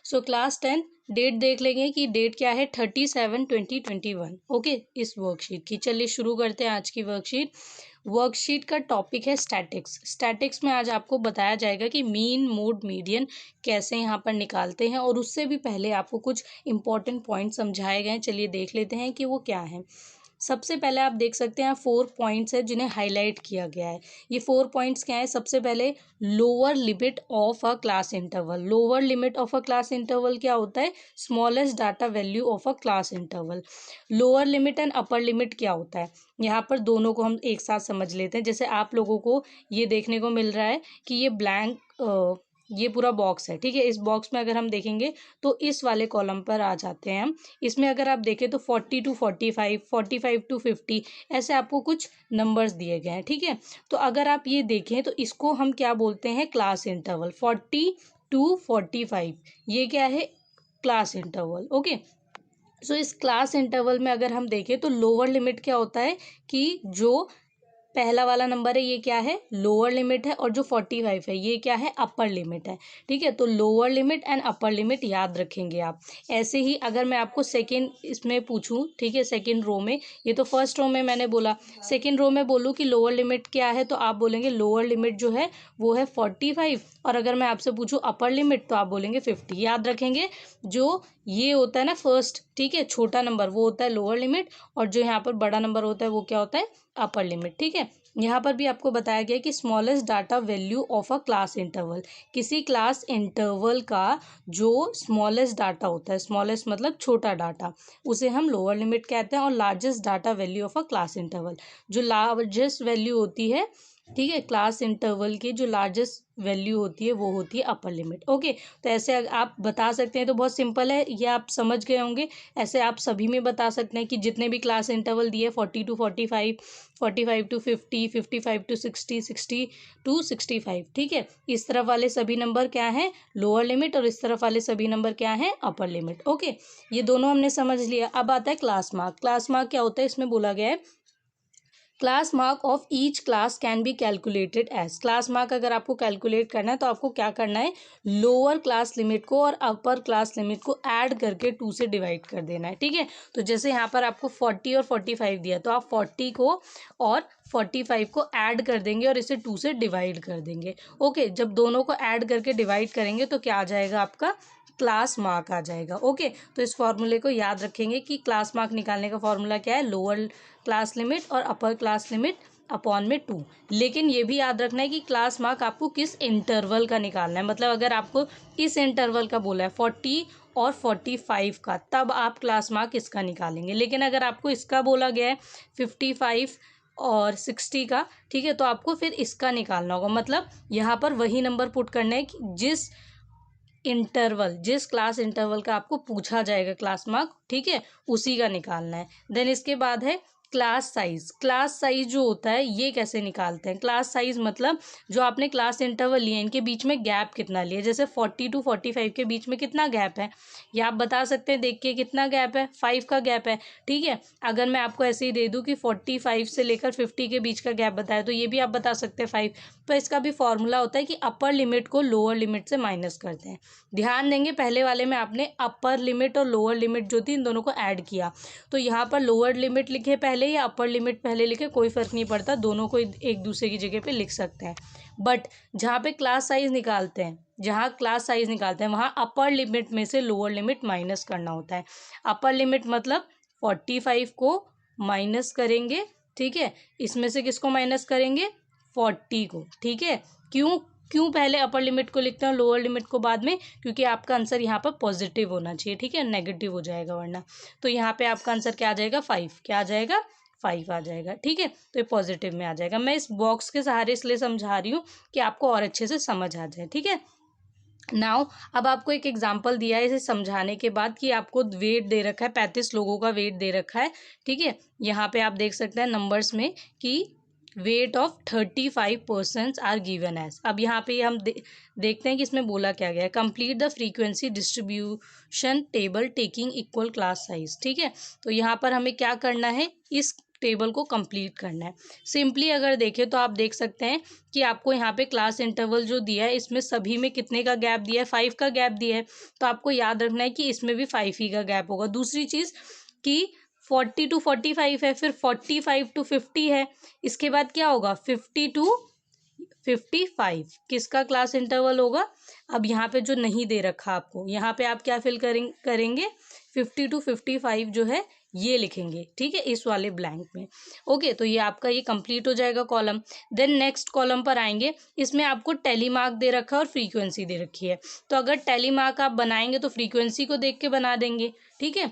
So class 10 date देख लेंगे कि डेट क्या है 37/2021। ओके, इस वर्कशीट की चलिए शुरू करते हैं आज की वर्कशीट। वर्कशीट का टॉपिक है स्टैटिक्स। स्टैटिक्स में आज आपको बताया जाएगा कि मीन मोड मीडियन कैसे यहाँ पर निकालते हैं, और उससे भी पहले आपको कुछ इंपॉर्टेंट पॉइंट समझाए गए हैं। चलिए देख लेते हैं कि वो क्या है। सबसे पहले आप देख सकते हैं 4 पॉइंट्स है जिन्हें हाईलाइट किया गया है। ये 4 पॉइंट्स क्या है? सबसे पहले lower limit of a class interval. Lower limit of a class interval क्या होता है? Smallest data value of a class interval. Lower limit and upper limit क्या होता है? यहाँ पर दोनों को हम एक साथ समझ लेते हैं। जैसे आप लोगों को ये देखने को मिल रहा है कि ये ब्लैंक ये पूरा बॉक्स है, ठीक है। इस बॉक्स में अगर हम देखेंगे तो इस वाले कॉलम पर आ जाते हैं हम। इसमें अगर आप देखें तो 40 to 45, 45 to 50 ऐसे आपको कुछ नंबर्स दिए गए हैं, ठीक है। तो अगर आप ये देखें तो इसको हम क्या बोलते हैं? Class interval. 40 to 45 ये क्या है? Class interval. ओके, सो इस क्लास इंटरवल में अगर हम देखें तो लोअर लिमिट क्या होता है कि जो पहला वाला नंबर है ये क्या है? लोअर लिमिट है, और जो 45 है ये क्या है? अपर लिमिट है, ठीक है। तो lower limit and upper limit याद रखेंगे आप। ऐसे ही अगर मैं आपको सेकेंड इसमें पूछूं, ठीक है, सेकेंड रो में, ये तो फर्स्ट रो में मैंने बोला, सेकेंड रो में बोलूँ कि लोअर लिमिट क्या है, तो आप बोलेंगे लोअर लिमिट जो है वो है 45, और अगर मैं आपसे पूछूं अपर लिमिट तो आप बोलेंगे 50। याद रखेंगे, जो ये होता है ना फर्स्ट, ठीक है, छोटा नंबर वो होता है लोअर लिमिट, और जो यहाँ पर बड़ा नंबर होता है वो क्या होता है? अपर लिमिट, ठीक है। यहाँ पर भी आपको बताया गया कि smallest data value of a class interval. किसी क्लास इंटरवल का जो स्मॉलेस्ट डाटा होता है, स्मॉलेस्ट मतलब छोटा डाटा, उसे हम लोअर लिमिट कहते हैं। और largest data value of a class interval, जो लार्जेस्ट वैल्यू होती है, ठीक है, क्लास इंटरवल की जो लार्जेस्ट वैल्यू होती है वो होती है अपर लिमिट। ओके, तो ऐसे आप बता सकते हैं। तो बहुत सिंपल है, ये आप समझ गए होंगे। ऐसे आप सभी में बता सकते हैं कि जितने भी क्लास इंटरवल दिए 40 to 45, 45 to 50, 55 to 60, 60 to 65, ठीक है। इस तरफ वाले सभी नंबर क्या हैं? लोअर लिमिट, और इस तरफ वाले सभी नंबर क्या हैं? Upper limit. ओके, ये दोनों हमने समझ लिया। अब आता है क्लास मार्क। क्लास मार्क क्या होता है? इसमें बोला गया है class mark of each class can be calculated as. Class mark अगर आपको कैलकुलेट करना है तो आपको क्या करना है? लोअर क्लास लिमिट को और अपर क्लास लिमिट को ऐड करके 2 से डिवाइड कर देना है, ठीक है। तो जैसे यहाँ पर आपको 40 और 45 दिया, तो आप 40 को और 45 को ऐड कर देंगे और इसे 2 से डिवाइड कर देंगे। ओके, जब दोनों को ऐड करके डिवाइड करेंगे तो क्या आ जाएगा? आपका क्लास मार्क आ जाएगा। ओके, तो इस फॉर्मूले को याद रखेंगे कि क्लास मार्क निकालने का फॉर्मूला क्या है? लोअर क्लास लिमिट और अपर क्लास लिमिट अपॉन में 2। लेकिन ये भी याद रखना है कि क्लास मार्क आपको किस इंटरवल का निकालना है। मतलब अगर आपको इस इंटरवल का बोला है 40 और 45 का, तब आप क्लास मार्क इसका निकालेंगे। लेकिन अगर आपको इसका बोला गया है 55 और 60 का, ठीक है, तो आपको फिर इसका निकालना होगा। मतलब यहाँ पर वही नंबर पुट करना है कि जिस क्लास इंटरवल का आपको पूछा जाएगा क्लास मार्क, ठीक है, उसी का निकालना है। देन इसके बाद है क्लास साइज। क्लास साइज जो होता है ये कैसे निकालते हैं? क्लास साइज मतलब जो आपने क्लास इंटरवल लिए इनके बीच में गैप कितना लिए। जैसे 40 to 45 के बीच में कितना गैप है, ये आप बता सकते हैं देख के। कितना गैप है? 5 का गैप है, ठीक है। अगर मैं आपको ऐसे ही दे दूं कि 45 से लेकर 50 के बीच का गैप बताया, तो ये भी आप बता सकते हैं 5। तो इसका भी फॉर्मूला होता है कि अपर लिमिट को लोअर लिमिट से माइनस करते हैं। ध्यान देंगे, पहले वाले में आपने अपर लिमिट और लोअर लिमिट जो थी इन दोनों को ऐड किया, तो यहाँ पर लोअर लिमिट लिखे पहले या अपर लिमिट पहले लिखे, कोई फर्क नहीं पड़ता, दोनों को एक दूसरे की जगह पे लिख सकते हैं। बट जहाँ पे क्लास साइज निकालते हैं, जहाँ क्लास साइज निकालते हैं वहाँ अपर लिमिट में से लोअर लिमिट माइनस करना होता है। अपर लिमिट मतलब 45 को माइनस करेंगे, ठीक है, इसमें से किसको माइनस करेंगे? 40 को, ठीक है। क्यों पहले अपर लिमिट को लिखते हैं लोअर लिमिट को बाद में? क्योंकि आपका आंसर यहाँ पर पॉजिटिव होना चाहिए, ठीक है, नेगेटिव हो जाएगा वरना। तो यहाँ पे आपका आंसर क्या आ जाएगा? 5। क्या आ जाएगा? 5 आ जाएगा, ठीक है। तो ये पॉजिटिव में आ जाएगा। मैं इस बॉक्स के सहारे इसलिए समझा रही हूँ कि आपको और अच्छे से समझ आ जाए, ठीक है। नाउ अब आपको एक एग्जाम्पल दिया है इसे समझाने के बाद कि आपको वेट दे रखा है, 35 लोगों का वेट दे रखा है, ठीक है। यहाँ पे आप देख सकते हैं नंबर्स में कि weight of 35% are given as. अब यहाँ पे हम देखते हैं कि इसमें बोला क्या गया है। Complete the frequency distribution table taking equal class size, ठीक है। तो यहाँ पर हमें क्या करना है? इस टेबल को कंप्लीट करना है। सिंपली अगर देखें तो आप देख सकते हैं कि आपको यहाँ पे क्लास इंटरवल जो दिया है इसमें सभी में कितने का गैप दिया है, 5 का गैप दिया है। तो आपको याद रखना है कि इसमें भी 5 ही का गैप होगा। दूसरी चीज़ कि 40 to 45 है, फिर 45 to 50 है, इसके बाद क्या होगा 50 to 55 किसका क्लास इंटरवल होगा। अब यहाँ पे जो नहीं दे रखा आपको, यहाँ पे आप क्या फिल करेंगे 50 to 55 जो है ये लिखेंगे, ठीक है, इस वाले ब्लैंक में। ओके, तो ये आपका ये कंप्लीट हो जाएगा कॉलम। देन नेक्स्ट कॉलम पर आएंगे, इसमें आपको टेली मार्क दे रखा है और फ्रीक्वेंसी दे रखी है। तो अगर टेली मार्क आप बनाएंगे तो फ्रीक्वेंसी को देख के बना देंगे, ठीक है।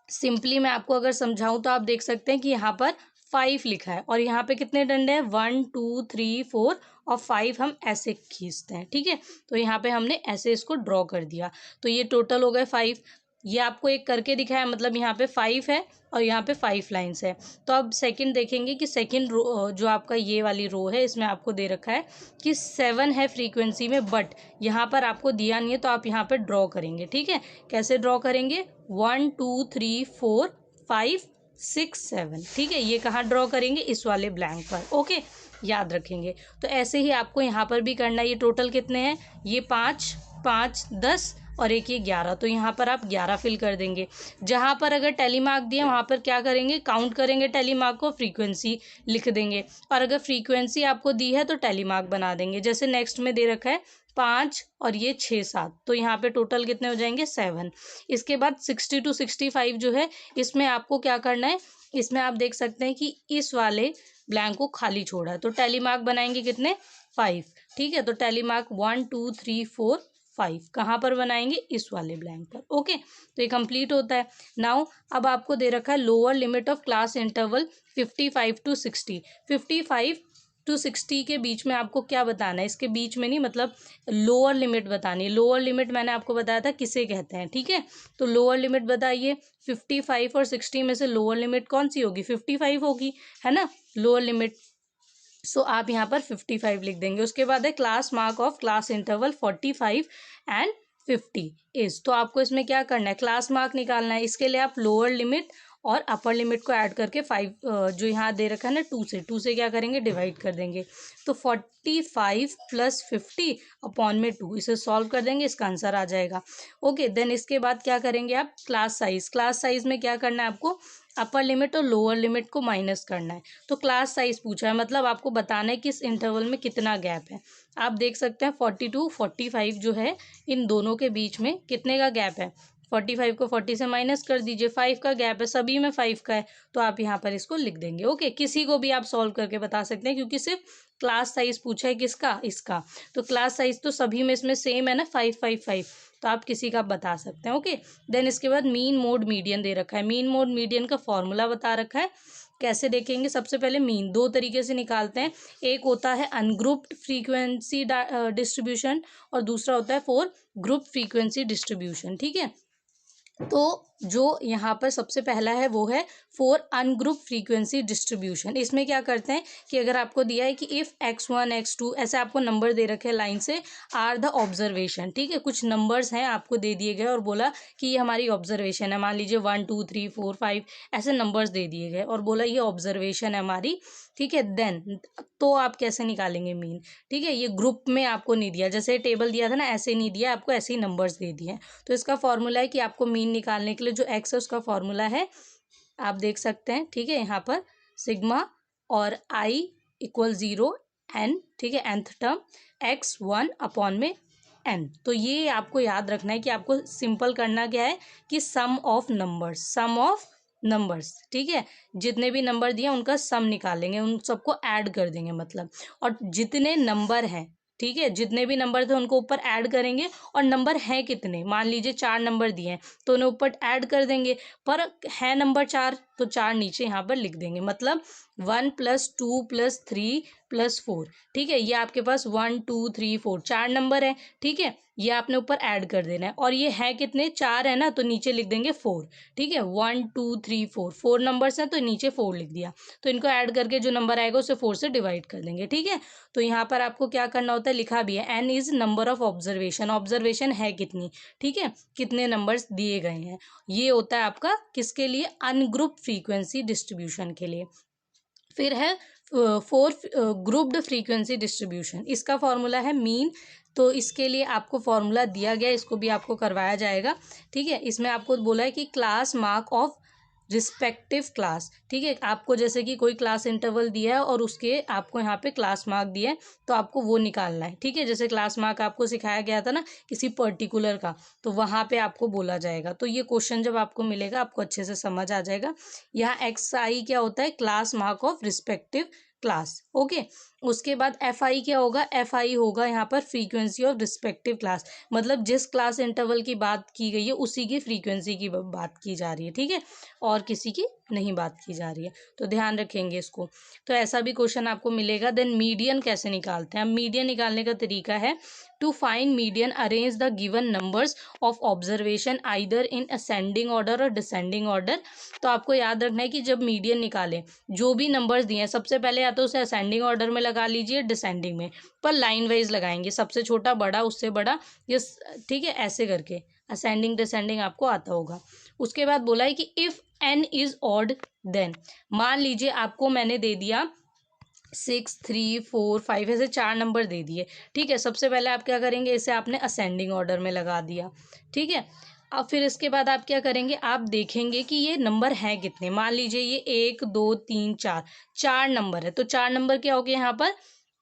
सिंपली मैं आपको अगर समझाऊं तो आप देख सकते हैं कि यहाँ पर 5 लिखा है और यहाँ पे कितने डंडे हैं 1 2 3 4 और 5 हम ऐसे खींचते हैं, ठीक है। तो यहाँ पे हमने ऐसे इसको ड्रॉ कर दिया, तो ये टोटल हो गए 5। ये आपको एक करके दिखाया, मतलब यहाँ पे 5 है और यहाँ पे 5 लाइन्स है। तो अब सेकंड देखेंगे कि सेकंड रो जो आपका ये वाली रो है इसमें आपको दे रखा है कि 7 है फ्रीक्वेंसी में, बट यहाँ पर आपको दिया नहीं है तो आप यहाँ पे ड्रॉ करेंगे, ठीक है। कैसे ड्रॉ करेंगे 1 2 3 4 5 6 7, ठीक है। ये कहाँ ड्रॉ करेंगे इस वाले ब्लैंक पर, ओके, याद रखेंगे। तो ऐसे ही आपको यहाँ पर भी करना है। ये टोटल कितने हैं, ये 5 5 10 और एक ये 11, तो यहाँ पर आप 11 फिल कर देंगे। जहाँ पर अगर टेली मार्क दिया वहाँ पर क्या करेंगे काउंट करेंगे टेली मार्क को, फ्रीक्वेंसी लिख देंगे, और अगर फ्रीक्वेंसी आपको दी है तो टेली मार्क बना देंगे। जैसे नेक्स्ट में दे रखा है 5 और ये 6 7, तो यहाँ पे टोटल कितने हो जाएंगे 7। इसके बाद 60 to 65 जो है इसमें आपको क्या करना है, इसमें आप देख सकते हैं कि इस वाले ब्लैंक को खाली छोड़ा है, तो टेली मार्क बनाएंगे कितने 5, ठीक है। तो टेली मार्क 1 2 3 4 5 कहाँ पर बनाएंगे इस वाले ब्लैंक पर, ओके। तो ये कंप्लीट होता है। नाउ अब आपको दे रखा है lower limit of class interval 55 to 60। 55 to 60 के बीच में आपको क्या बताना है, इसके बीच में नहीं, मतलब लोअर लिमिट बतानी है। लोअर लिमिट मैंने आपको बताया था किसे कहते हैं, ठीक है। तो लोअर लिमिट बताइए, 55 और 60 में से लोअर लिमिट कौन सी होगी 55 होगी, है ना, लोअर लिमिट। सो आप यहाँ पर 55 लिख देंगे। उसके बाद है class mark of class interval 45 and 50 is. तो आपको इसमें क्या करना है क्लास मार्क निकालना है। इसके लिए आप लोअर लिमिट और अपर लिमिट को ऐड करके 5 जो यहाँ दे रखा है ना 2 से क्या करेंगे डिवाइड कर देंगे। तो 45 + 50 अपॉन में 2, इसे सॉल्व कर देंगे, इसका आंसर आ जाएगा, ओके। देन इसके बाद क्या करेंगे आप क्लास साइज। क्लास साइज में क्या करना है आपको अपर लिमिट और लोअर लिमिट को माइनस करना है। तो क्लास साइज पूछा है, मतलब आपको बताना है कि इस इंटरवल में कितना गैप है। आप देख सकते हैं 40 to 45 जो है इन दोनों के बीच में कितने का गैप है, 45 को 40 से माइनस कर दीजिए, 5 का गैप है, सभी में 5 का है, तो आप यहाँ पर इसको लिख देंगे, ओके। किसी को भी आप सॉल्व करके बता सकते हैं क्योंकि सिर्फ क्लास साइज पूछा है किसका इसका, तो क्लास साइज तो सभी में इसमें सेम है ना 5 5 5, तो आप किसी का बता सकते हैं, ओके। देन इसके बाद मीन मोड मीडियन दे रखा है। मीन मोड मीडियन का फॉर्मूला बता रखा है, कैसे देखेंगे सबसे पहले मीन 2 तरीके से निकालते हैं। एक होता है अनग्रुप्ड फ्रीक्वेंसी डिस्ट्रीब्यूशन और दूसरा होता है फॉर ग्रुप फ्रीक्वेंसी डिस्ट्रीब्यूशन, ठीक है। तो जो यहाँ पर सबसे पहला है वो है फॉर अनग्रुप फ्रीक्वेंसी डिस्ट्रीब्यूशन। इसमें क्या करते हैं कि अगर आपको दिया है कि इफ़ x1 x2 ऐसे आपको नंबर दे रखे हैं लाइन से आर द ऑब्जर्वेशन, ठीक है, कुछ नंबर्स हैं आपको दे दिए गए और बोला कि ये हमारी ऑब्जर्वेशन है, मान लीजिए 1 2 3 4 5 ऐसे नंबर्स दे दिए गए और बोला ये ऑब्जर्वेशन है हमारी, ठीक है। देन तो आप कैसे निकालेंगे मीन, ठीक है, ये ग्रुप में आपको नहीं दिया, जैसे टेबल दिया था ना ऐसे नहीं दिया आपको, ऐसे ही नंबर्स दे दिए हैं। तो इसका फॉर्मूला है कि आपको मीन निकालने के लिए जो एक्स है उसका फॉर्मूला है आप देख सकते हैं, ठीक है, यहाँ पर सिग्मा और i = 0 n, ठीक है, nth टर्म x1 अपॉन में n। तो ये आपको याद रखना है कि आपको सिंपल करना क्या है कि सम ऑफ नंबर्स, ठीक है, जितने भी नंबर दिए उनका सम निकालेंगे, उन सबको ऐड कर देंगे मतलब, और जितने नंबर हैं, ठीक है, जितने भी नंबर थे उनको ऊपर ऐड करेंगे और नंबर हैं कितने, मान लीजिए 4 नंबर दिए हैं तो उन्हें ऊपर ऐड कर देंगे, पर है नंबर 4 तो 4 नीचे यहाँ पर लिख देंगे, मतलब 1 + 2 + 3 + 4, ठीक है। ये आपके पास 1 2 3 4 4 नंबर है, ठीक है, ये आपने ऊपर ऐड कर देना है, और ये है कितने 4 है ना, तो नीचे लिख देंगे 4, ठीक है, 1 2 3 4 नंबर्स हैं तो नीचे 4 लिख दिया, तो इनको ऐड करके जो नंबर आएगा उसे 4 से डिवाइड कर देंगे, ठीक है। तो यहाँ पर आपको क्या करना होता है, लिखा भी है n is number of observation है कितनी, ठीक है, कितने नंबर्स दिए गए हैं। ये होता है आपका किसके लिए अनग्रुप फ्रीक्वेंसी डिस्ट्रीब्यूशन के लिए। फिर है फोर ग्रुप्ड फ्रीक्वेंसी डिस्ट्रीब्यूशन, इसका फॉर्मूला है मीन। तो इसके लिए आपको फॉर्मूला दिया गया, इसको भी आपको करवाया जाएगा। ठीक है, इसमें आपको बोला है कि class mark of respective class. ठीक है, आपको जैसे कि कोई क्लास इंटरवल दिया है और उसके आपको यहाँ पे क्लास मार्क दिया है, तो आपको वो निकालना है। ठीक है, जैसे क्लास मार्क आपको सिखाया गया था ना किसी पर्टिकुलर का, तो वहाँ पे आपको बोला जाएगा। तो ये क्वेश्चन जब आपको मिलेगा आपको अच्छे से समझ आ जाएगा। यहाँ एक्स आई क्या होता है, class mark of respective class. Okay, उसके बाद एफ आई क्या होगा, एफ आई होगा यहाँ पर फ्रीक्वेंसी ऑफ रिस्पेक्टिव क्लास, मतलब जिस क्लास इंटरवल की बात की गई है उसी की फ्रीक्वेंसी की बात की जा रही है। ठीक है, और किसी की नहीं बात की जा रही है, तो ध्यान रखेंगे इसको। तो ऐसा भी क्वेश्चन आपको मिलेगा। देन मीडियन कैसे निकालते हैं, अब मीडियन निकालने का तरीका है to find median arrange the given numbers of observation either in ascending order और डिसेंडिंग ऑर्डर। तो आपको याद रखना है कि जब मीडियन निकालें, जो भी नंबर्स दिए हैं सबसे पहले या तो उसे असेंडिंग ऑर्डर में लगा लीजिए, डिसेंडिंग में, पर लाइन वाइज लगाएंगे, सबसे छोटा बड़ा उससे बड़ा, ये ठीक है, ऐसे करके असेंडिंग डिसेंडिंग आपको आता होगा। उसके बाद बोला है कि if n is odd then, मान लीजिए आपको मैंने दे दिया 6 3 4 5 ऐसे 4 नंबर दे दिए। ठीक है, सबसे पहले आप क्या करेंगे, इसे आपने असेंडिंग ऑर्डर में लगा दिया। ठीक है, अब फिर इसके बाद आप क्या करेंगे, आप देखेंगे कि ये नंबर हैं कितने। मान लीजिए ये 1 2 3 4, 4 नंबर है, तो 4 नंबर क्या हो गया यहाँ पर,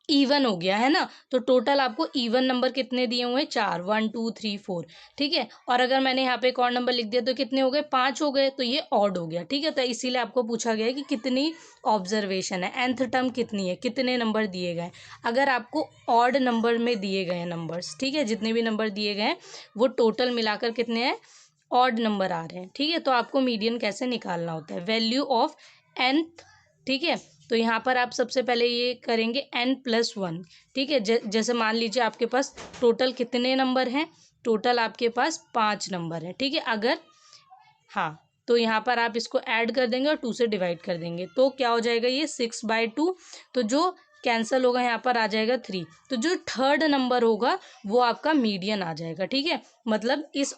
इवन हो गया है ना। तो टोटल आपको इवन नंबर कितने दिए हुए हैं, 4, 1 2 3 4। ठीक है, और अगर मैंने यहाँ पे एक और नंबर लिख दिया तो कितने हो गए, 5 हो गए, तो ये ऑड हो गया। ठीक है, तो इसीलिए आपको पूछा गया है कि कितनी ऑब्जर्वेशन है, nth टर्म कितनी है, कितने नंबर दिए गए। अगर आपको ऑड नंबर में दिए गए हैं नंबर्स, ठीक है, जितने भी नंबर दिए गए हैं वो टोटल मिलाकर कितने हैं, ऑड नंबर आ रहे हैं। ठीक है, तो आपको मीडियन कैसे निकालना होता है, वैल्यू ऑफ nth। ठीक है, तो यहाँ पर आप सबसे पहले ये करेंगे n+1। ठीक है, जैसे मान लीजिए आपके पास टोटल कितने नंबर हैं, टोटल आपके पास 5 नंबर है। ठीक है, अगर हाँ, तो यहाँ पर आप इसको ऐड कर देंगे और 2 से डिवाइड कर देंगे, तो क्या हो जाएगा, ये 6/2। तो जो कैंसिल होगा यहाँ पर आ जाएगा 3, तो जो थर्ड नंबर होगा वो आपका मीडियन आ जाएगा। ठीक है, मतलब इस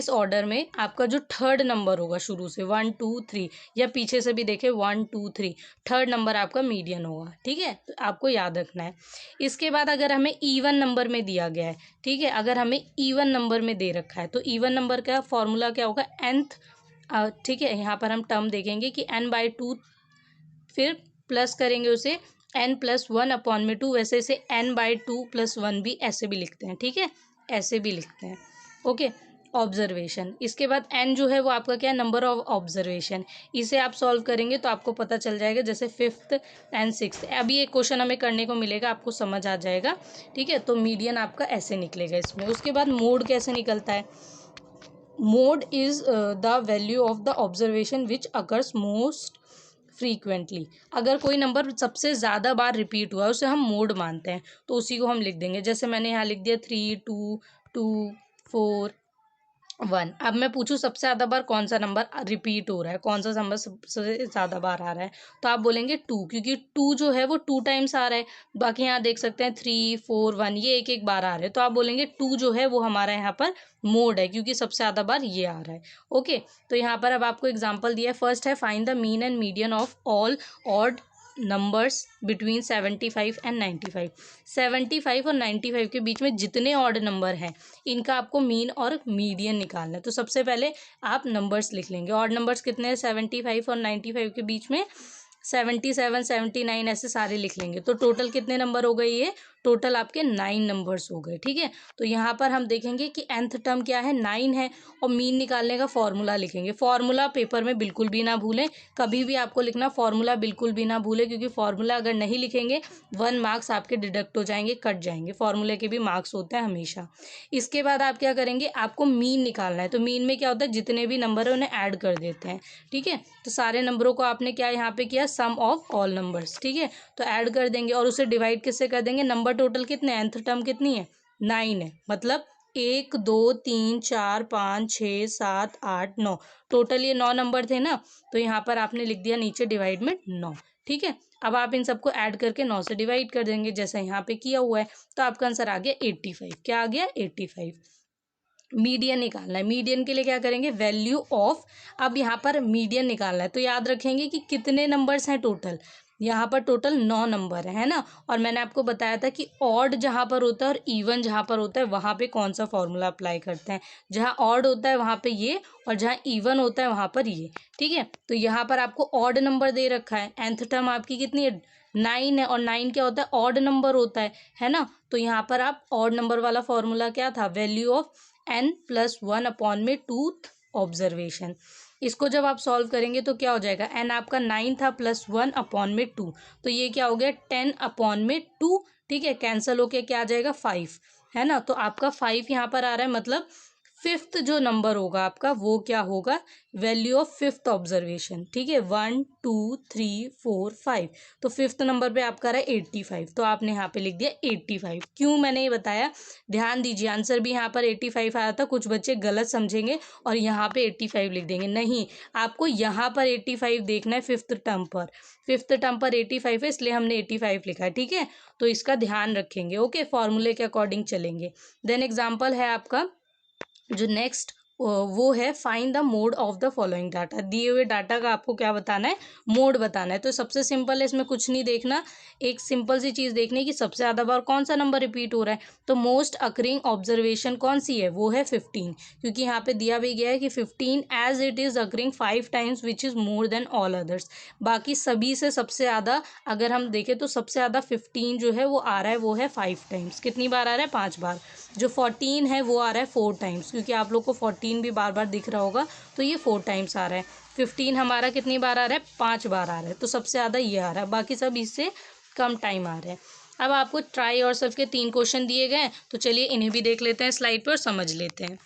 ऑर्डर में आपका जो थर्ड नंबर होगा शुरू से 1 2 3, या पीछे से भी देखें 1 2 3, थर्ड नंबर आपका मीडियन होगा। ठीक है, तो आपको याद रखना है। इसके बाद अगर हमें इवन नंबर में दिया गया है, ठीक है, अगर हमें इवन नंबर में दे रखा है, तो इवन नंबर का फॉर्मूला क्या होगा, nth। ठीक है, यहाँ पर हम टर्म देखेंगे कि n/2, फिर प्लस करेंगे उसे n+1/2, वैसे इसे n/2+1 भी ऐसे भी लिखते हैं। ठीक है, ऐसे भी लिखते हैं। ओके, ऑब्जर्वेशन, इसके बाद n जो है वो आपका क्या है, नंबर ऑफ ऑब्जर्वेशन। इसे आप सॉल्व करेंगे तो आपको पता चल जाएगा, जैसे 5th एंड 6th, अभी एक क्वेश्चन हमें करने को मिलेगा, आपको समझ आ जाएगा। ठीक है, तो मीडियन आपका ऐसे निकलेगा इसमें। उसके बाद मोड कैसे निकलता है, mode is the value of the observation which occurs most frequently. अगर कोई नंबर सबसे ज़्यादा बार रिपीट हुआ है उसे हम मोड मानते हैं, तो उसी को हम लिख देंगे। जैसे मैंने यहाँ लिख दिया 3 2 2 4 1। अब मैं पूछूं सबसे ज़्यादा बार कौन सा नंबर रिपीट हो रहा है, कौन सा नंबर सबसे ज़्यादा बार आ रहा है, तो आप बोलेंगे 2, क्योंकि 2 जो है वो 2 टाइम्स आ रहा है। बाकी यहाँ देख सकते हैं 3 4 1 ये एक एक बार आ रहे हैं, तो आप बोलेंगे 2 जो है वो हमारा यहाँ पर मोड है, क्योंकि सबसे ज़्यादा बार ये आ रहा है। ओके, तो यहाँ पर अब आपको एग्जाम्पल दिया है। फर्स्ट है find the mean and median of all odd numbers between 75 and 95। 75 और 95 के बीच में जितने ऑड नंबर हैं इनका आपको मीन और मीडियन निकालना है। तो सबसे पहले आप नंबर्स लिख लेंगे, ऑड नंबर्स कितने हैं 75 और 95 के बीच में, 77 79 ऐसे सारे लिख लेंगे। तो टोटल कितने नंबर हो गए, ये टोटल आपके 9 नंबर्स हो गए। ठीक है, तो यहाँ पर हम देखेंगे कि nth टर्म क्या है, 9 है, और मीन निकालने का फॉर्मूला लिखेंगे। फॉर्मूला पेपर में बिल्कुल भी ना भूलें, कभी भी आपको लिखना फॉर्मूला बिल्कुल भी ना भूलें, क्योंकि फॉर्मूला अगर नहीं लिखेंगे 1 मार्क्स आपके डिडक्ट हो जाएंगे, कट जाएंगे। फॉर्मूले के भी मार्क्स होते हैं हमेशा। इसके बाद आप क्या करेंगे, आपको मीन निकालना है। तो मीन में क्या होता है, जितने भी नंबर है उन्हें ऐड कर देते हैं। ठीक है, तो सारे नंबरों को आपने क्या यहाँ पे किया, सम ऑफ ऑल नंबर्स। ठीक है, तो ऐड कर देंगे और उसे डिवाइड किससे कर देंगे, नंबर टोटल कितने, nth टर्म कितनी है, 9 है, मतलब 1 2 3 4 5 6 7 8 9, टोटल ये 9 नंबर थे ना, तो यहाँ पर आपने लिख दिया नीचे डिवाइड में 9। ठीक है, अब आप इन सबको ऐड करके 9 से डिवाइड कर देंगे, जैसा यहाँ पे किया हुआ है, तो आपका आंसर आ गया 85। क्या आ गया, 85। मीडियन निकालना है। मीडियन के लिए क्या करेंगे, वैल्यू ऑफ, अब यहाँ पर मीडियन निकालना है तो याद रखेंगे कि कितने नंबर्स हैं टोटल, यहाँ पर टोटल 9 नंबर है ना। और मैंने आपको बताया था कि ऑड जहाँ पर होता है और इवन जहाँ पर होता है वहाँ पे कौन सा फॉर्मूला अप्लाई करते हैं। जहाँ ऑड होता है वहाँ पे ये, और जहाँ इवन होता है वहाँ पर ये, ठीक है। तो यहाँ पर आपको ऑड नंबर दे रखा है, nth टर्म आपकी कितनी है, 9 है, और 9 क्या होता है, ऑड नंबर होता है ना। तो यहाँ पर आप ऑड नंबर वाला फॉर्मूला क्या था, वैल्यू ऑफ n+1 अपॉन में 2th ऑब्जर्वेशन। इसको जब आप सॉल्व करेंगे तो क्या हो जाएगा, n आपका 9 था +1 अपॉन में 2, तो ये क्या हो गया 10 अपॉन में 2, ठीक है। कैंसिल होके क्या आ जाएगा 5, है ना। तो आपका 5 यहाँ पर आ रहा है, मतलब फिफ्थ जो नंबर होगा आपका वो क्या होगा, वैल्यू ऑफ फिफ्थ ऑब्जर्वेशन, ठीक है। 1 2 3 4 5, तो फिफ्थ नंबर पे आपका रहा है 85, तो आपने यहाँ पे लिख दिया 85। क्यों मैंने ये बताया, ध्यान दीजिए, आंसर भी यहाँ पर 85 आया था, कुछ बच्चे गलत समझेंगे और यहाँ पे 85 लिख देंगे, नहीं, आपको यहाँ पर 85 देखना है फिफ्थ टर्म पर, फिफ्थ टर्म पर 85 है इसलिए हमने 85 लिखा है, ठीक है। तो इसका ध्यान रखेंगे, ओके, फॉर्मूले के अकॉर्डिंग चलेंगे। देन एग्जाम्पल है आपका जो नेक्स्ट, वो है find the mode of the following data. दिए हुए डाटा का आपको क्या बताना है, मोड बताना है। तो सबसे सिंपल है, इसमें कुछ नहीं देखना, एक सिंपल सी चीज़ देखनी है कि सबसे ज़्यादा बार कौन सा नंबर रिपीट हो रहा है। तो मोस्ट अकरिंग ऑब्जर्वेशन कौन सी है, वो है 15, क्योंकि यहाँ पे दिया भी गया है कि 15 as it is occurring 5 times which is more than all others. बाकी सभी से सबसे ज़्यादा अगर हम देखें तो सबसे ज़्यादा 15 जो है वो आ रहा है, वो है 5 टाइम्स। कितनी बार आ रहा है, 5 बार। जो 14 है वो आ रहा है 4 टाइम्स, क्योंकि आप लोग को 14 भी बार बार दिख रहा होगा, तो ये 4 टाइम्स आ रहा है। 15 हमारा कितनी बार आ रहा है, 5 बार आ रहा है, तो सबसे ज़्यादा ये आ रहा है, बाकी सब इससे कम टाइम आ रहे हैं। अब आपको ट्राई और सेल्फ के 3 क्वेश्चन दिए गए हैं, तो चलिए इन्हें भी देख लेते हैं स्लाइड पर और समझ लेते हैं।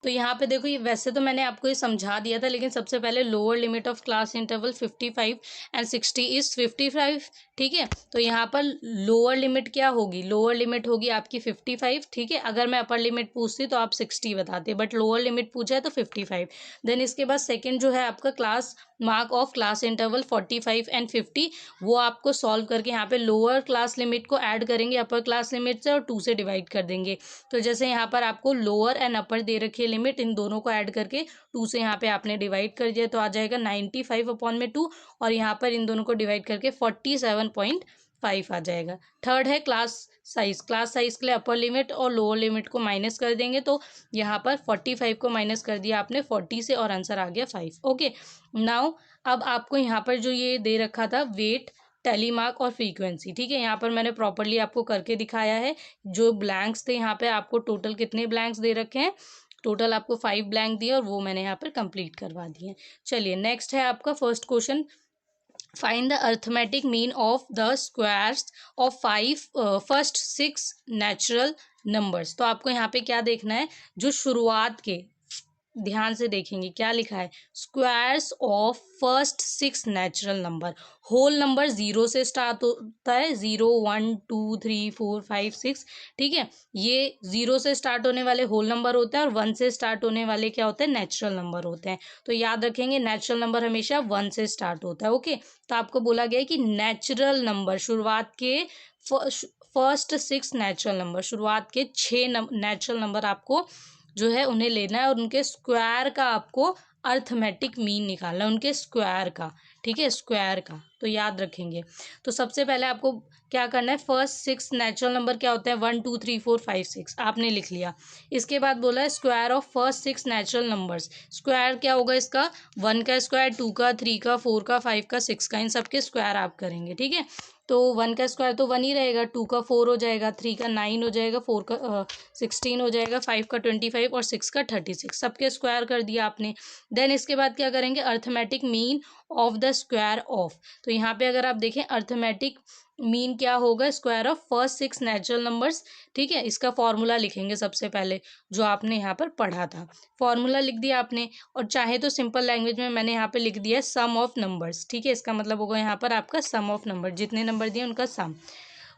तो यहाँ पे देखो, ये वैसे तो मैंने आपको ये समझा दिया था, लेकिन सबसे पहले lower limit of class interval 55 and 60 is 55, ठीक है। तो यहाँ पर लोअर लिमिट क्या होगी, लोअर लिमिट होगी आपकी 55, ठीक है। अगर मैं अपर लिमिट पूछती तो आप 60 बताते, बट लोअर लिमिट पूछा है तो 55। देन इसके बाद सेकेंड जो है आपका class mark of class interval 45 and 50, वो आपको सॉल्व करके यहाँ पे लोअर क्लास लिमिट को ऐड करेंगे अपर क्लास लिमिट से और 2 से डिवाइड कर देंगे। तो जैसे यहाँ पर आपको लोअर एंड अपर दे रखी है लिमिट, इन दोनों को ऐड करके 2 से यहाँ पे आपने डिवाइड कर दिया, तो आ जाएगा 95 अपॉन में 2, और यहाँ पर इन दोनों को डिवाइड करके 47.5 आ जाएगा। थर्ड है क्लास साइज, क्लास साइज के लिए अपर लिमिट और लोअर लिमिट को माइनस कर देंगे, तो यहाँ पर 45 को माइनस कर दिया आपने 40 से और आंसर आ गया 5, ओके। नाउ अब आपको यहाँ पर जो ये दे रखा था वेट, टेलीमार्क और फ्रीक्वेंसी, ठीक है, यहाँ पर मैंने प्रॉपरली आपको करके दिखाया है। जो ब्लैंक्स थे यहाँ पे आपको टोटल कितने ब्लैंक्स दे रखे हैं, टोटल आपको 5 ब्लैंक दिए और वो मैंने यहाँ पर कंप्लीट करवा दिए। चलिए नेक्स्ट है आपका first question, find the arithmetic mean of the squares of 5 first 6 natural numbers. तो आपको यहाँ पे क्या देखना है, जो शुरुआत के, ध्यान से देखेंगे क्या लिखा है, squares of first 6 natural number. Whole number 0 से स्टार्ट होता है, 0 1 2 3 4 5 6, ठीक है। ये 0 से स्टार्ट होने वाले होल नंबर होते हैं और 1 से स्टार्ट होने वाले क्या होते हैं, नेचुरल नंबर होते हैं। तो याद रखेंगे नेचुरल नंबर हमेशा 1 से स्टार्ट होता है, ओके। तो आपको बोला गया है कि नेचुरल नंबर, शुरुआत के फर्स्ट 6 नेचुरल नंबर, शुरुआत के 6 नेचुरल नंबर आपको जो है उन्हें लेना है, और उनके स्क्वायर का आपको अर्थमेटिक मीन निकालना है, उनके स्क्वायर का, ठीक है, स्क्वायर का। तो याद रखेंगे, तो सबसे पहले आपको क्या करना है, फर्स्ट 6 नेचुरल नंबर क्या होते हैं, 1 2 3 4 5 6 आपने लिख लिया। इसके बाद बोला है square of first 6 natural numbers, square क्या होगा इसका, 1 का स्क्वायर, 2 का, 3 का, 4 का, 5 का, 6 का, इन सबके स्क्वायर आप करेंगे, ठीक है। तो 1 का स्क्वायर तो 1 ही रहेगा, 2 का 4 हो जाएगा, 3 का 9 हो जाएगा, 4 का 16 हो जाएगा, 5 का 25 और 6 का 36, सबके स्क्वायर कर दिया आपने। देन इसके बाद क्या करेंगे, arithmetic mean of the square of. तो यहाँ पे अगर आप देखें अर्थमेटिक मीन क्या होगा, square of first 6 natural numbers, ठीक है। इसका फॉर्मूला लिखेंगे सबसे पहले, जो आपने यहाँ पर पढ़ा था, फॉर्मूला लिख दिया आपने, और चाहे तो सिंपल लैंग्वेज में मैंने यहाँ पे लिख दिया सम ऑफ नंबर्स, ठीक है। इसका मतलब होगा यहाँ पर आपका सम ऑफ नंबर, जितने नंबर दिए उनका सम,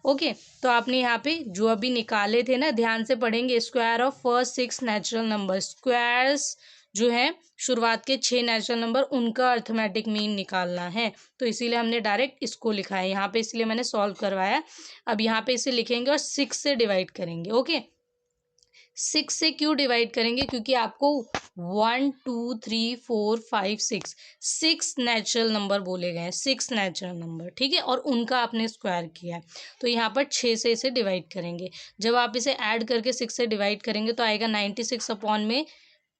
ओके। तो आपने यहाँ पे जो अभी निकाले थे ना, ध्यान से पढ़ेंगे, square of first 6 natural number, squares जो है शुरुआत के 6 नेचुरल नंबर, उनका अर्थमेटिक मीन निकालना है। तो इसीलिए हमने डायरेक्ट इसको लिखा है यहाँ पे, इसलिए मैंने सॉल्व करवाया। अब यहाँ पे इसे लिखेंगे और 6 से डिवाइड करेंगे, ओके। 6 से क्यों डिवाइड करेंगे, क्योंकि आपको 1 2 3 4 5 6 नेचुरल नंबर बोले गए हैं, 6 नेचुरल नंबर, ठीक है, और उनका आपने स्क्वायर किया है, तो यहाँ पर 6 से इसे डिवाइड करेंगे। जब आप इसे ऐड करके 6 से डिवाइड करेंगे तो आएगा 96 अपॉन में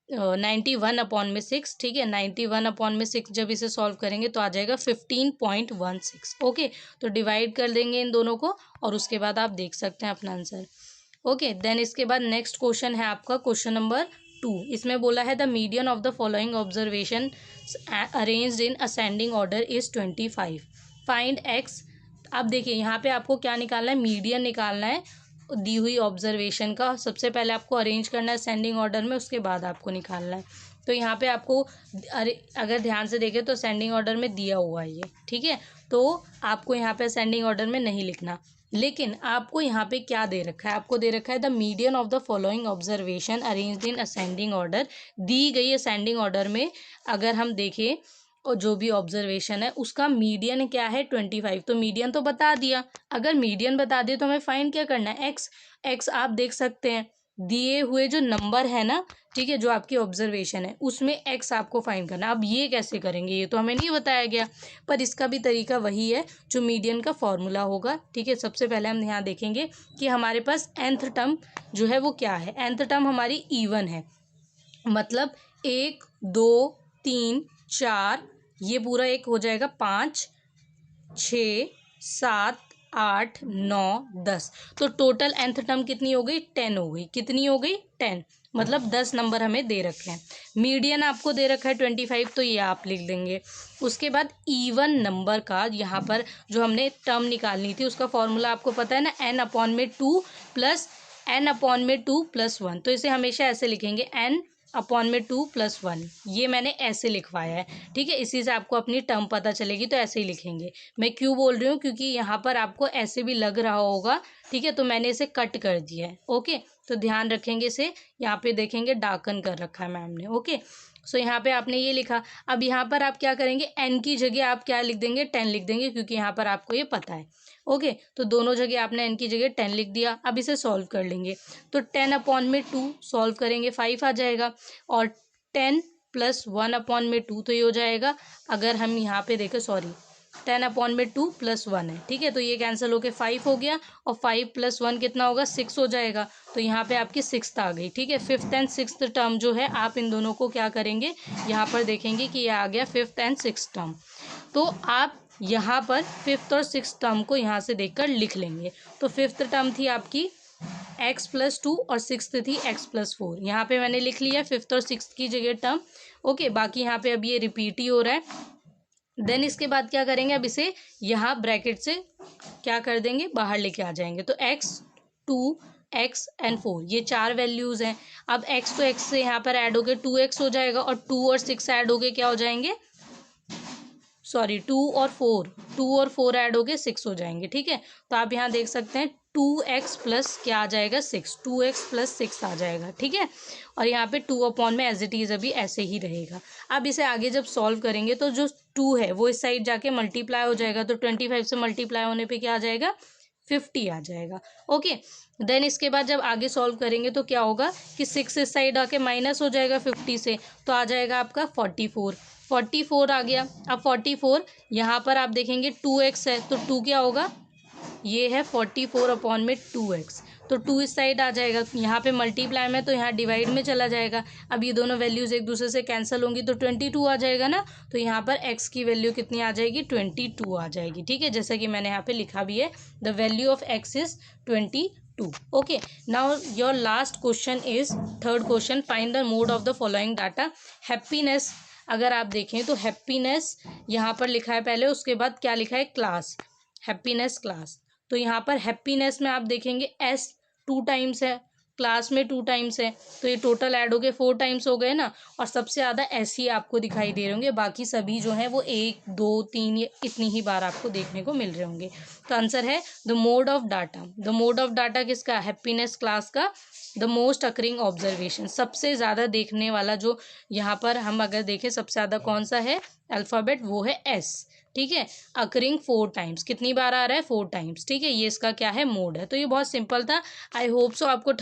91 अपॉन में 6, ठीक है, 91 अपॉन में 6 जब इसे सॉल्व करेंगे तो आ जाएगा 15.16। ओके, तो डिवाइड कर देंगे इन दोनों को और उसके बाद आप देख सकते हैं अपना आंसर। ओके, देन इसके बाद नेक्स्ट क्वेश्चन है आपका क्वेश्चन नंबर 2। इसमें बोला है the median of the following observation arranged in ascending order is 25, find x. अब देखिए यहाँ पे आपको क्या निकालना है, मीडियन निकालना है दी हुई ऑब्जर्वेशन का। सबसे पहले आपको अरेंज करना है असेंडिंग ऑर्डर में, उसके बाद आपको निकालना है। तो यहाँ पे आपको अगर ध्यान से देखें तो असेंडिंग ऑर्डर में दिया हुआ है ये, ठीक है, तो आपको यहाँ पे असेंडिंग ऑर्डर में नहीं लिखना, लेकिन आपको यहाँ पे क्या दे रखा है, आपको दे रखा है the median of the following observation arranged in ascending order. दी गई असेंडिंग ऑर्डर में अगर हम देखें और जो भी ऑब्जर्वेशन है उसका मीडियन क्या है 25, तो मीडियन तो बता दिया। अगर मीडियन बता दिए तो हमें फाइंड क्या करना है, एक्स आप देख सकते हैं दिए हुए जो नंबर है ना, ठीक है, जो आपकी ऑब्जर्वेशन है उसमें एक्स आपको फाइंड करना। अब ये कैसे करेंगे, ये तो हमें नहीं बताया गया, पर इसका भी तरीका वही है जो मीडियन का फॉर्मूला होगा, ठीक है। सबसे पहले हम यहाँ देखेंगे कि हमारे पास nth टर्म जो है वो क्या है। nth टर्म हमारी इवन है, मतलब 1 2 3 4, ये पूरा एक हो जाएगा 5 6 7 8 9 10, तो टोटल nth टर्म कितनी हो गई, 10 हो गई। कितनी हो गई, 10, मतलब 10 नंबर हमें दे रखे हैं। मीडियन आपको दे रखा है 25, तो ये आप लिख देंगे। उसके बाद इवन नंबर का यहाँ पर जो हमने टर्म निकालनी थी उसका फॉर्मूला आपको पता है ना, n/2 प्लस n/2 + 1, तो इसे हमेशा ऐसे लिखेंगे n/2 + 1, ये मैंने ऐसे लिखवाया है, ठीक है। इसी से आपको अपनी टर्म पता चलेगी, तो ऐसे ही लिखेंगे। मैं क्यों बोल रही हूँ, क्योंकि यहाँ पर आपको ऐसे भी लग रहा होगा, ठीक है, तो मैंने इसे कट कर दिया है। ओके, तो ध्यान रखेंगे इसे, यहाँ पे देखेंगे डार्कन कर रखा है मैम ने। ओके, सो यहाँ पे आपने ये लिखा। अब यहाँ पर आप क्या करेंगे, n की जगह आप क्या लिख देंगे, 10 लिख देंगे, क्योंकि यहाँ पर आपको ये पता है। ओके, तो दोनों जगह आपने n की जगह 10 लिख दिया। अब इसे सॉल्व कर लेंगे, तो 10/2 सॉल्व करेंगे 5 आ जाएगा, और 10 + 1/2 तो ये हो जाएगा। अगर हम यहाँ पे देखें, सॉरी 10/2 + 1 है, ठीक है, तो ये कैंसिल होके 5 हो गया, और 5 + 1 कितना होगा, 6 हो जाएगा। तो यहाँ पे आपकी 6th आ गई, ठीक है। 5th एंड 6th टर्म जो है आप इन दोनों को क्या करेंगे, यहाँ पर देखेंगे कि ये आ गया 5th एंड 6th टर्म, तो आप यहाँ पर 5th और 6th टर्म को यहाँ से देखकर लिख लेंगे। तो 5th टर्म थी आपकी x + 2 और 6th थी x + 4, यहाँ पे मैंने लिख लिया 5th और 6th की जगह टर्म। ओके, बाकी यहाँ पे अब ये रिपीट ही हो रहा है। देन इसके बाद क्या करेंगे, अब इसे यहाँ ब्रैकेट से क्या कर देंगे, बाहर लेके आ जाएंगे। तो x 2 x एंड 4 ये 4 वैल्यूज़ हैं। अब x तो x से यहाँ पर ऐड हो गए 2x हो जाएगा, और 2 और 6 ऐड हो गए क्या हो जाएंगे, सॉरी 2 और 4 ऐड हो गए 6 हो जाएंगे, ठीक है। तो आप यहाँ देख सकते हैं 2x प्लस क्या आ जाएगा, 6, 2x + 6 आ जाएगा, ठीक है। और यहाँ पे 2 में एज इट इज़ अभी ऐसे ही रहेगा। अब इसे आगे जब सॉल्व करेंगे तो जो 2 है वो इस साइड जाके मल्टीप्लाई हो जाएगा, तो 25 से मल्टीप्लाई होने पे क्या आ जाएगा, 50 आ जाएगा। ओके, देन इसके बाद जब आगे सॉल्व करेंगे तो क्या होगा कि 6 इस साइड आके माइनस हो जाएगा 50 से, तो आ जाएगा आपका 44 आ गया। अब 44 यहाँ पर आप देखेंगे 2x है, तो 2 क्या होगा, ये है 44/2x, तो 2 इस साइड आ जाएगा, यहाँ पे मल्टीप्लाई में तो यहाँ डिवाइड में चला जाएगा। अब ये दोनों वैल्यूज़ एक दूसरे से कैंसिल होंगी, तो 22 आ जाएगा ना, तो यहाँ पर x की वैल्यू कितनी आ जाएगी, 22 आ जाएगी, ठीक है, जैसा कि मैंने यहाँ पे लिखा भी है, the value of x is 22। Okay, now your last question is third question, find the mode of the following data. Happiness अगर आप देखें तो हैप्पीनेस यहाँ पर लिखा है पहले, उसके बाद क्या लिखा है, क्लास, हैप्पीनेस क्लास। तो यहाँ पर हैप्पीनेस में आप देखेंगे s 2 टाइम्स है, क्लास में 2 टाइम्स है, तो ये टोटल ऐड हो गए 4 टाइम्स हो गए ना, और सबसे ज़्यादा s ही आपको दिखाई दे रहे होंगे, बाकी सभी जो हैं वो 1 2 3 ये इतनी ही बार आपको देखने को मिल रहे होंगे। तो आंसर है the mode of data. The mode of data किसका, हैप्पीनेस क्लास का। द मोस्ट अकरिंग ऑब्जर्वेशन, सबसे ज़्यादा देखने वाला जो यहाँ पर हम अगर देखें सबसे ज़्यादा कौन सा है अल्फ़ाबेट, वो है s, ठीक है। अकरिंग 4 टाइम्स, कितनी बार आ रहा है, 4 टाइम्स, ठीक है, ये इसका क्या है, मोड है। तो ये बहुत सिंपल था। आई होप सो आपको